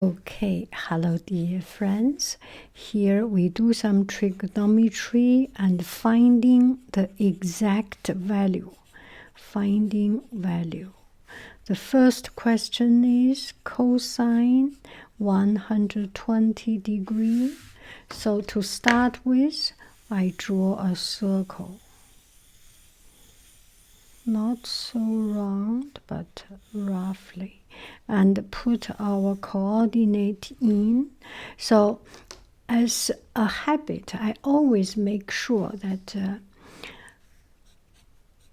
Okay, hello dear friends. Here we do some trigonometry and finding the exact value. Finding value. The first question is cosine 120 degree. So to start with, I draw a circle. Not so round, but roughly, and put our coordinate in. So as a habit, I always make sure that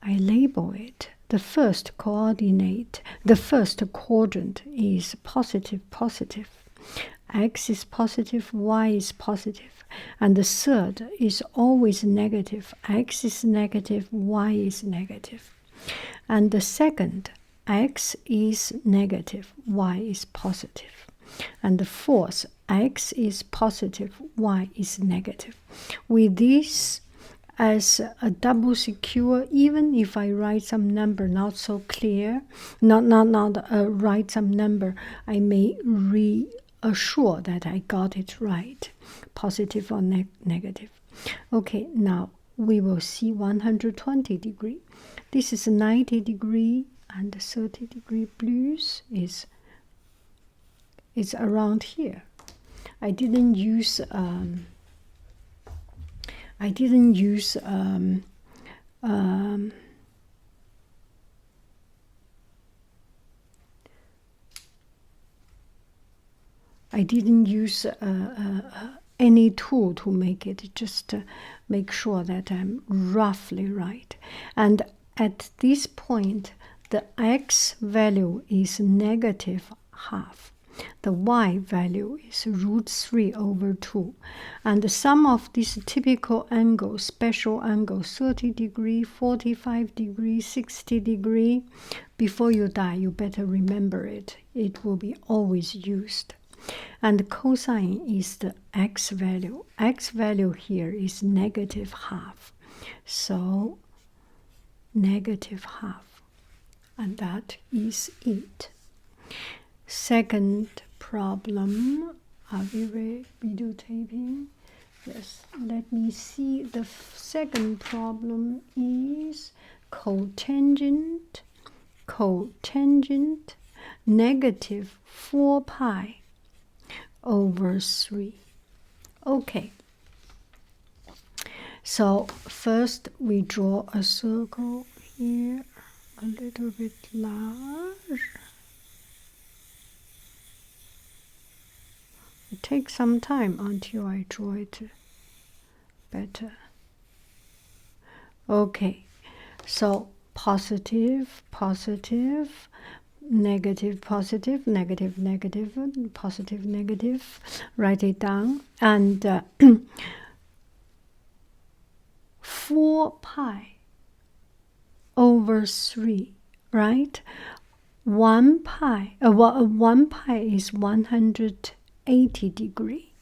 I label it. The first coordinate, the first quadrant is positive, positive. X is positive, Y is positive. And the third is always negative. X is negative, Y is negative. And the second, X is negative, Y is positive. And the fourth, X is positive, Y is negative. With this as a double secure, even if I write some number not so clear, write some number, I may reassure that I got it right, positive or negative. Okay, now we will see 120 degree. This is 90 degree and 30 degree blues is around here. I didn't use any tool to make it, just make sure that I'm roughly right. And at this point, the x value is negative half. The y value is √3/2. And the sum of these typical angles, special angles, 30 degree, 45 degree, 60 degree, before you die, you better remember it. It will be always used. And cosine is the x value. X value here is negative half. So negative half. And that is it. Second problem. Are we videotaping? Yes. Let me see. The second problem is cotangent negative 4 pi over 3. Okay. So first we draw a circle here, a little bit large. It takes some time until I draw it better. Okay, so positive, positive, negative, positive, negative, negative, positive, negative. Write it down. And 4 pi over 3, right? 1 pi is 180 degree,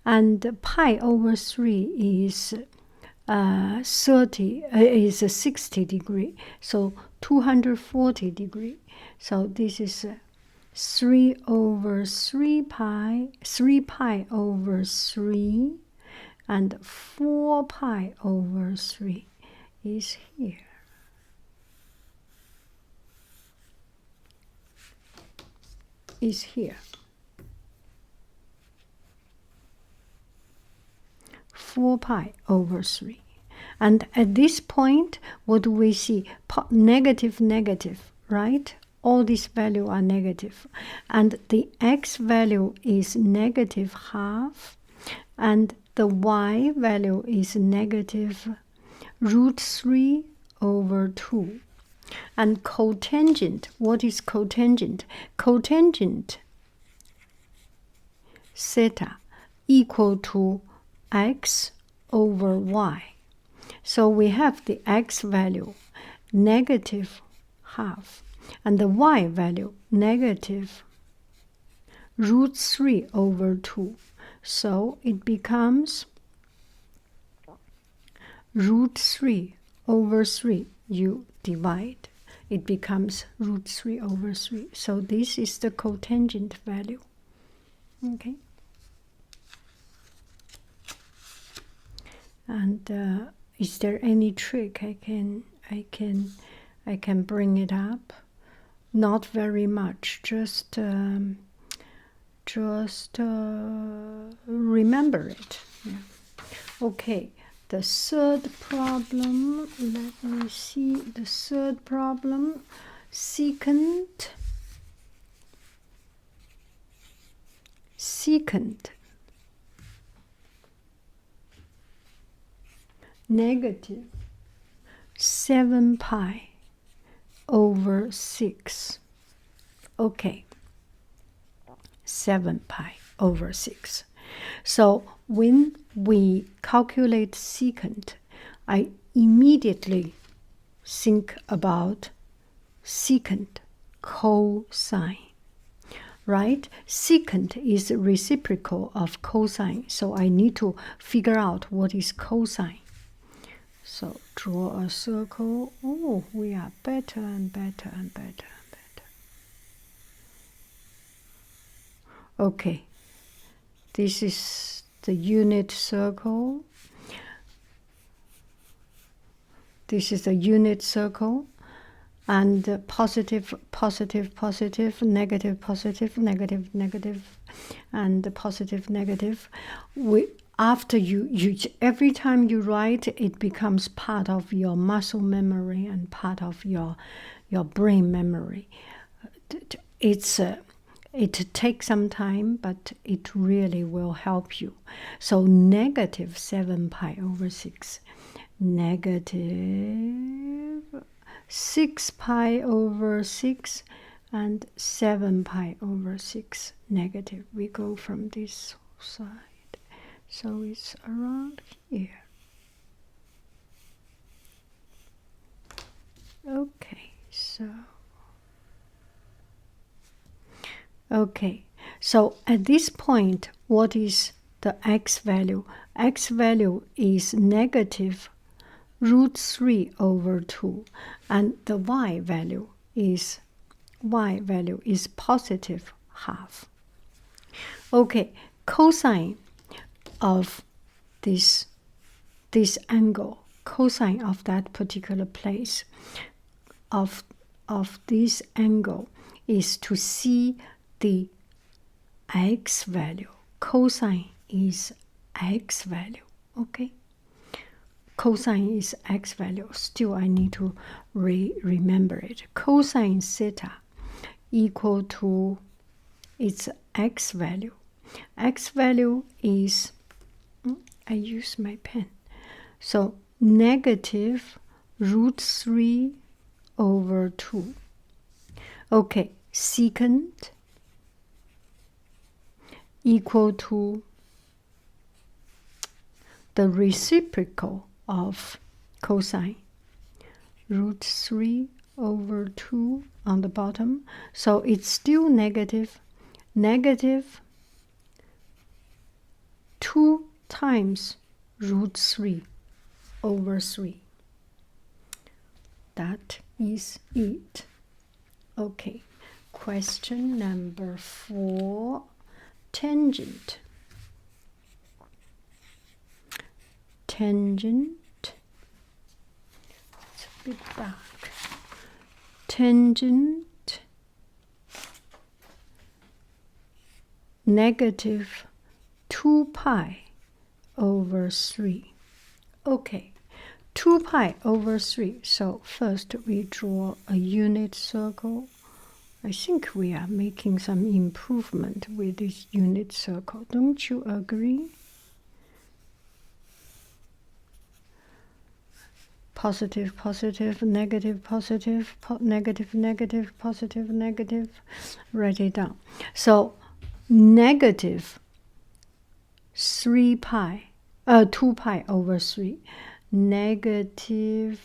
and pi over 3 is 60 degree, so 240 degree. So this is 3 over 3 pi, 3 pi over 3, and 4 pi over 3 is here. Is here. 4 pi over 3. And at this point, what do we see? Negative, negative, right? All these values are negative. And the x value is negative half. And the y value is negative √3/2. And cotangent, what is cotangent? Cotangent theta equal to x over y. So we have the x value negative half and the y value negative √3/2. So it becomes √3/3. You divide, it becomes √3/3. So this is the cotangent value. Okay. And is there any trick I can bring it up? Not very much. Just remember it. Yeah. Okay. The third problem. Let me see. The third problem. Secant negative 7 pi over 6. Okay, 7 pi over 6. So when we calculate secant, I immediately think about secant cosine. Right? Secant is reciprocal of cosine, so I need to figure out what is cosine. So draw a circle. Oh, we are better and better and better and better. Okay, this is the unit circle. This is the unit circle. And positive, positive, positive, negative, positive, negative, negative, and positive, negative. After you every time you write, it becomes part of your muscle memory and part of your brain memory. It takes some time, but it really will help you. So negative 7 pi over 6, negative 6 pi over 6, and 7 pi over 6 negative. We go from this side, so it's around here. Okay, so at this point, what is the x value? X value is negative root 3 over 2, and the y value is positive half. Okay, cosine of this angle, cosine of that particular place of this angle is to see the x value. Cosine is x value. Okay, cosine is x value. Still, I need to remember it. Cosine theta equal to its x value. X value is, I use my pen. So negative root 3 over 2. Okay, secant equal to the reciprocal of cosine, root 3 over 2 on the bottom. So it's still negative 2 times root 3 over 3. That is it. Okay, question number 4, tangent. Tangent, it's a bit dark. Tangent negative 2 pi over 3. Okay, 2 pi over 3. So first we draw a unit circle. I think we are making some improvement with this unit circle. Don't you agree? Positive, positive, negative, positive, negative, negative, positive, negative. Write it down. So negative 2 pi over 3. Negative,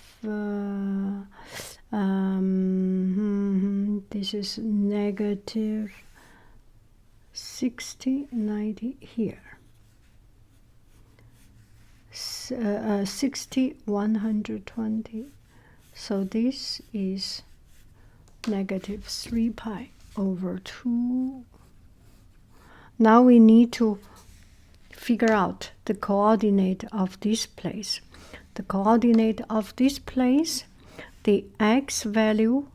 this is negative 60, 90 here. 60, 120. So this is negative 3 pi over 2. Now we need to figure out the coordinate of this place. The coordinate of this place, the x value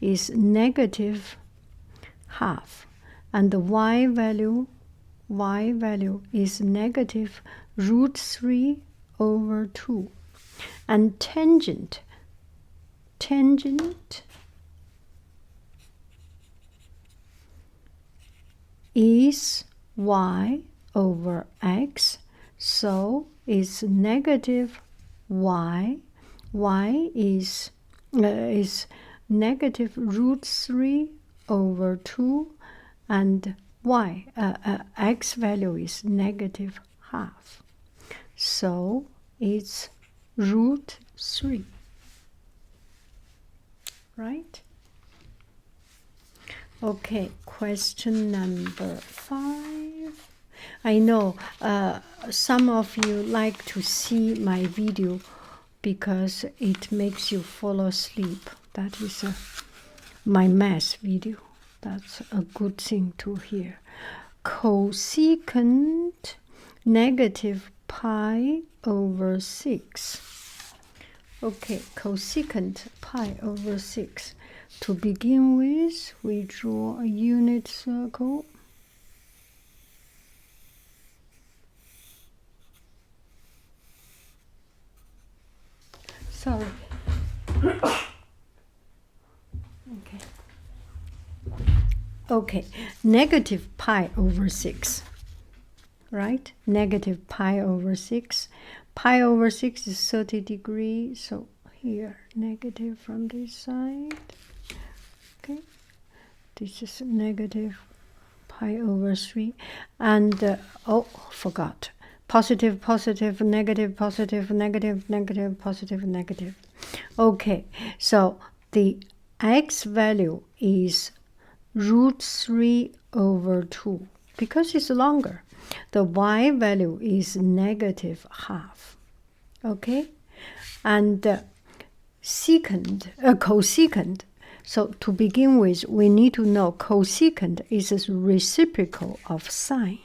is negative half, and the y value is negative root 3 over 2. And tangent is y over x, so it's negative y is negative root 3 over 2, and x value is negative half, so it's root 3, right? Okay, question number 5. I know some of you like to see my video because it makes you fall asleep. That is my math video. That's a good thing to hear. Cosecant negative pi over 6. Okay, cosecant pi over 6. To begin with, we draw a unit circle. Sorry. Okay, negative pi over 6, right? Negative pi over 6. Pi over 6 is 30 degrees, so here, negative from this side. Okay, this is negative pi over 3. And, forgot. Positive, positive, negative, positive, negative, negative, positive, negative. Okay, so the x value is root 3 over 2 because it's longer. The y value is negative half. Okay, and cosecant. So to begin with, we need to know cosecant is a reciprocal of sine.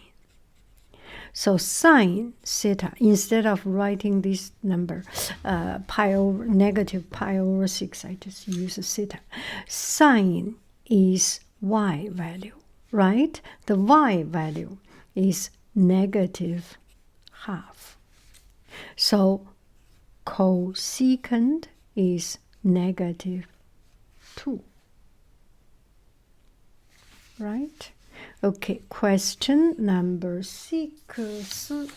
So sine theta, instead of writing this number, negative pi over 6, I just use theta. Sine is y value, right? The y value is negative half. So cosecant is negative 2. Right? Okay, question number 6. Where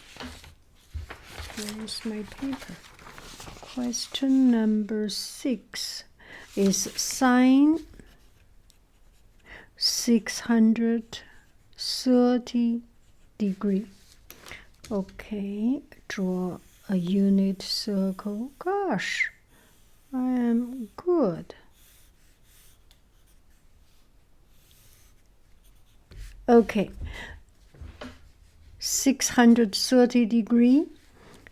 is my paper? Question number 6 is sine 630 degree. Okay, draw a unit circle. Gosh, I am good. Okay, 630 degree.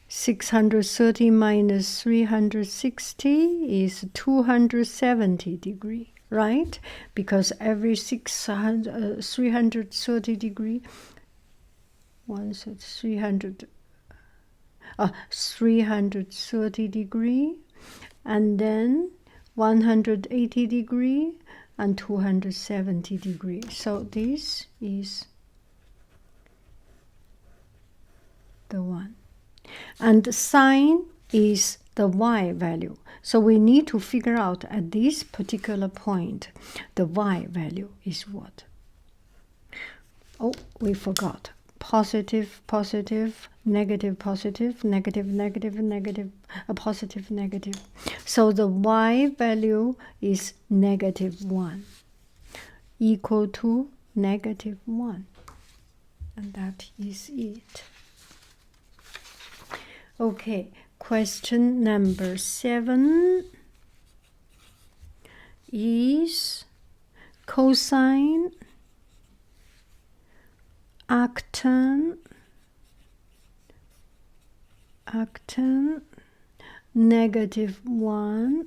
630 minus 360 is 270 degree, right? Because every 330 degree, once it's 330 degree, and then 180 degree and 270 degree. So this is the one. And sine is the y value. So we need to figure out at this particular point, the y value is what? Oh, we forgot. Positive, positive, negative, positive, negative, negative, negative, positive, negative. So the y value is negative 1, equal to negative 1. And that is it. Okay, question number 7 is cosine arctan negative 1.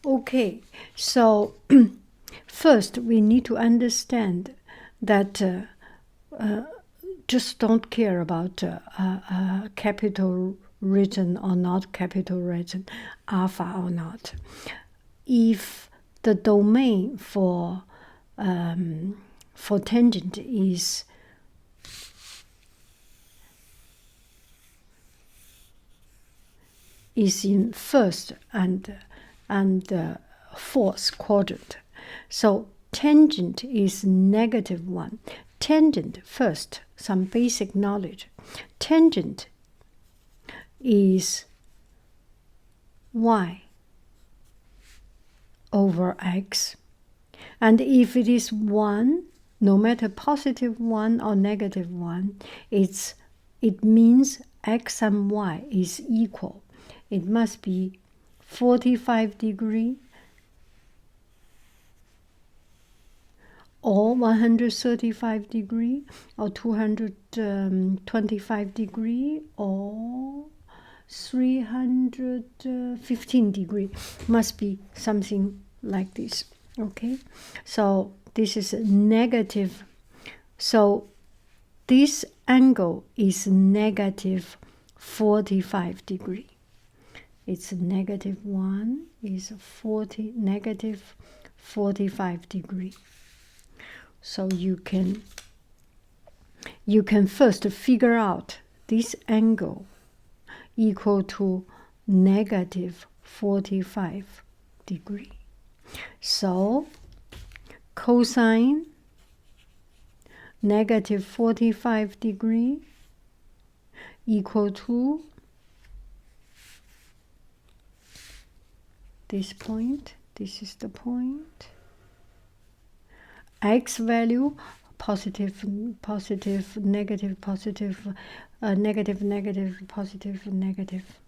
Okay, so first we need to understand that just don't care about capital written or not capital written, alpha or not. If the domain for tangent is in first and fourth quadrant, so tangent is -1. Tangent, first, some basic knowledge. Tangent is y over x. And if it is 1, no matter +1 or -1, it means x and y is equal. It must be 45 degrees or 135 degrees or 225 degrees or 315 degrees. Must be something like this. Okay, so this is negative. So this angle is -45 degrees. It's -1 is -45 degrees. So you can first figure out this angle equal to -45 degrees. So cosine -45 degrees equal to this point. This is the point. X value positive, negative, positive, negative, negative, positive, negative,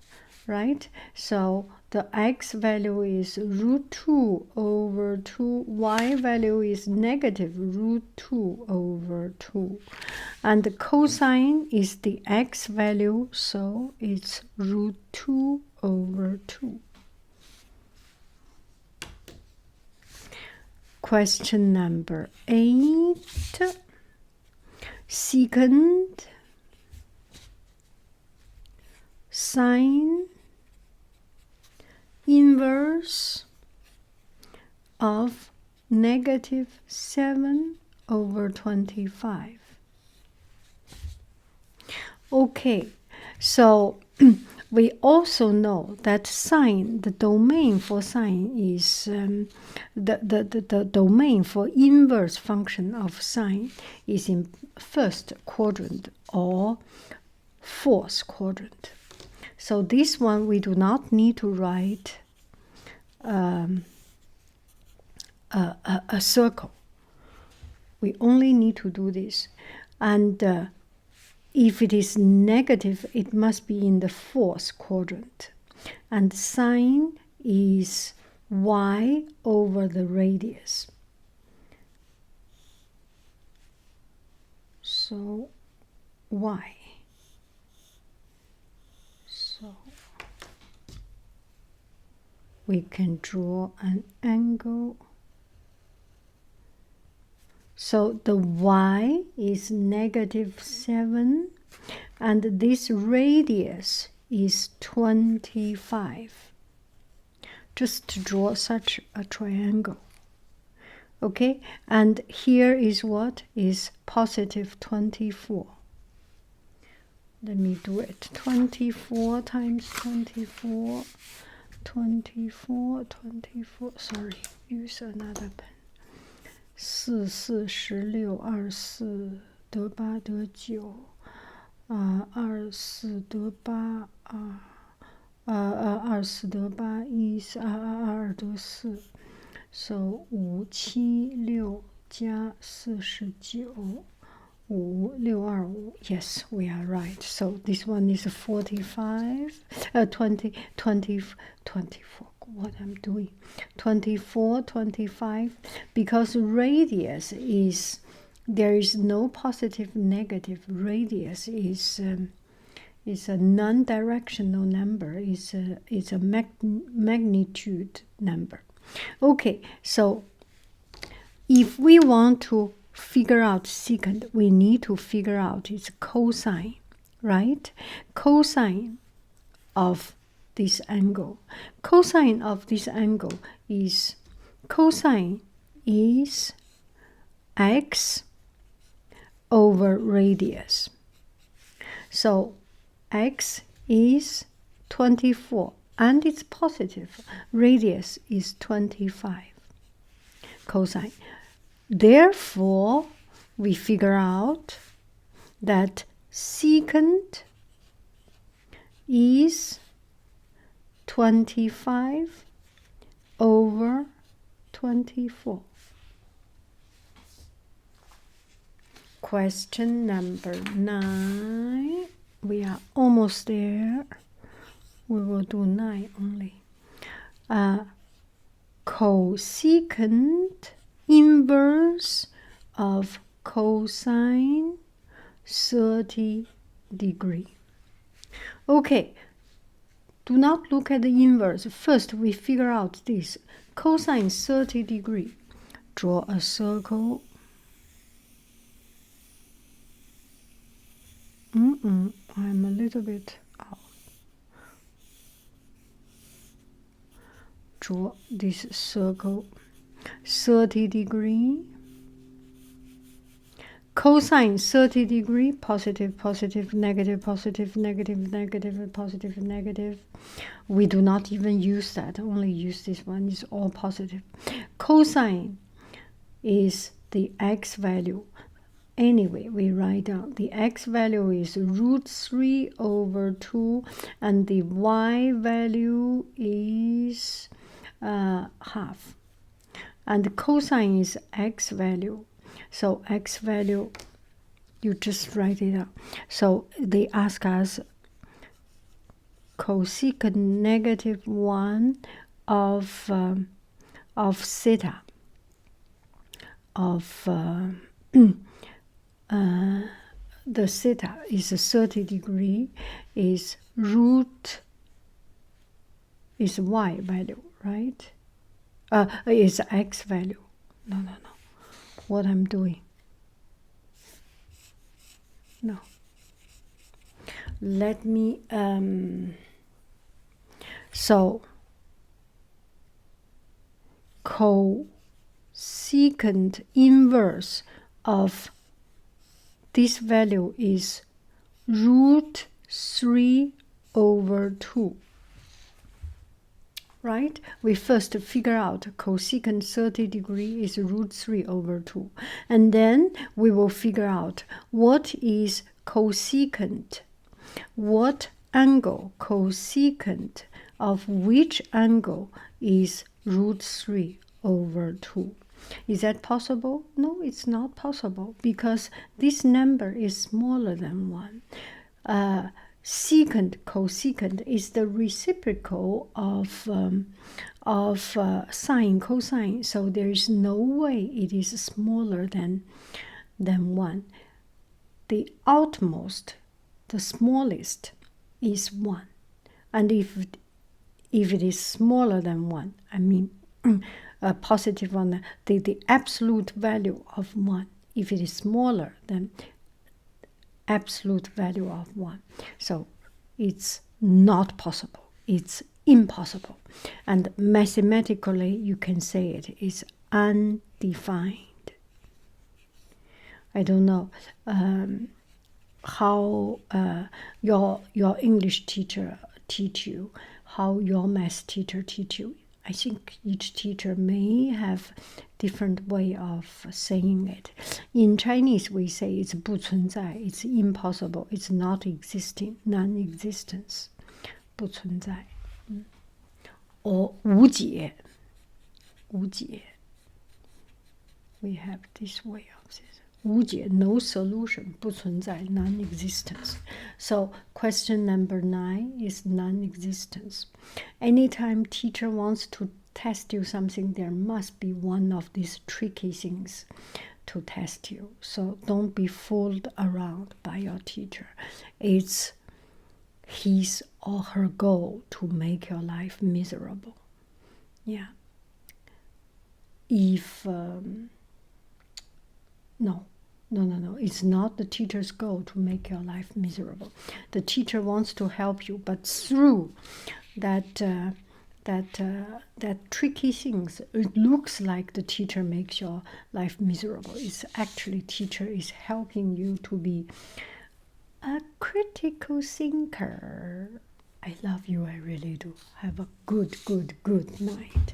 right? So the x value is √2 over 2. Y value is -√2 over 2. And the cosine is the x value, so it's √2 over 2. Question number 8. Secant sine inverse of -7 over 25. Okay, so we also know that sine, the domain for sine is the domain for inverse function of sine is in first quadrant or fourth quadrant. So this one we do not need to write a circle. We only need to do this. And if it is negative, it must be in the fourth quadrant. And sine is y over the radius. So y. So we can draw an angle. So the y is -7, and this radius is 25. Just to draw such a triangle. Okay, and here is what is +24. Let me do it. 24 times 24, 24, 24. Sorry, use another pen. 4 4 16 24得8得924得824得8 22得4 so 5 7 6加49 5 6 2 5 yes we are right, so this one is 45 20 20 24. What I'm doing 24 25, because radius is, there is no positive negative. Radius is a non-directional number, is a magnitude number. Okay, so if we want to figure out secant, we need to figure out its cosine, right? Cosine of this angle. Cosine of this angle is x over radius. So x is 24 and it's positive. Radius is 25. Cosine. Therefore, we figure out that secant is 25 over 24. Question number 9. We are almost there. We will do 9 only. Cosecant inverse of cosine 30 degree. Okay, do not look at the inverse. First, we figure out this. Cosine 30 degree. Draw a circle. I'm a little bit off. Draw this circle. 30 degree. Cosine 30 degree, positive, positive, negative, positive, negative, negative, positive, negative. We do not even use that, only use this one. It's all positive. Cosine is the x value. Anyway, we write down the x value is √3 over 2, and the y value is half. And the cosine is x value. So x value, you just write it out. So they ask us cosecant negative 1 of theta of the theta is 30 degree, is is y value, right? Is x value. No. What I'm doing. No. Let me, so cosecant inverse of this value is √3 over 2. Right? We first figure out cosecant 30 degree is √3 over 2. And then we will figure out what is cosecant. What angle cosecant of which angle is √3 over 2. Is that possible? No, it's not possible because this number is smaller than 1. Secant, cosecant is the reciprocal of sine, cosine. So there is no way it is smaller than 1. The outmost, the smallest, is 1. And if it is smaller than 1, I mean a positive one, the absolute value of 1. If it is smaller than absolute value of 1. So it's not possible. It's impossible. And mathematically, you can say it is undefined. I don't know how your English teacher teach you, how your math teacher teach you. I think each teacher may have different way of saying it. In Chinese, we say it's 不存在, it's impossible, it's not existing, non-existence, 不存在. Or 无解, 无解. We have this way of this. 无解, no solution, 不存在, non-existence. So question number 9 is non-existence. Anytime teacher wants to test you something, there must be one of these tricky things to test you. So don't be fooled around by your teacher. It's his or her goal to make your life miserable. Yeah. If No, no, no, no. It's not the teacher's goal to make your life miserable. The teacher wants to help you, but through that that tricky things, it looks like the teacher makes your life miserable. It's actually teacher is helping you to be a critical thinker. I love you, I really do. Have a good night.